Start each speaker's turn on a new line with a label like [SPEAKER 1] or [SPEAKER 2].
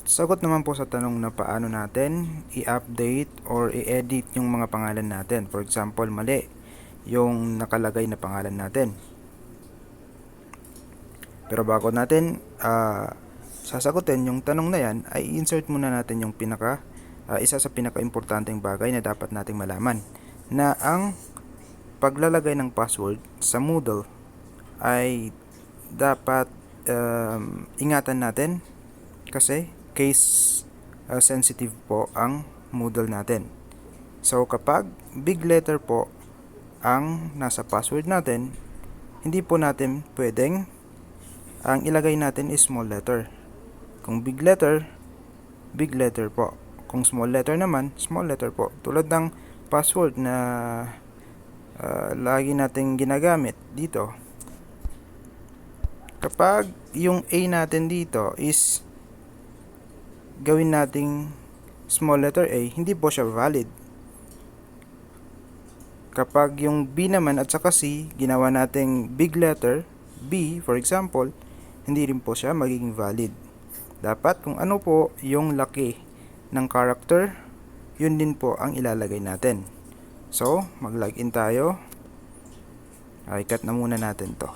[SPEAKER 1] Sagot naman po sa tanong na paano natin i-update or i-edit yung mga pangalan natin. For example, mali yung nakalagay na pangalan natin. Pero bago natin sasagutin yung tanong na yan, ay insert muna natin yung isa sa pinaka-importanteng bagay na dapat nating malaman, na ang paglalagay ng password sa Moodle ay dapat ingatan natin kasi case sensitive po ang Moodle natin. So kapag big letter po ang nasa password natin, hindi po natin pwedeng ang ilagay natin is small letter. Kung big letter po. Kung small letter naman, small letter po. Tulad ng password na lagi nating ginagamit dito. Kapag yung A natin dito is gawin nating small letter A, hindi po siya valid. Kapag yung B naman at saka C, ginawa nating big letter B, for example, hindi rin po siya magiging valid. Dapat kung ano po yung laki ng character, yun din po ang ilalagay natin. So, mag-login tayo. Ay, cut na muna natin to.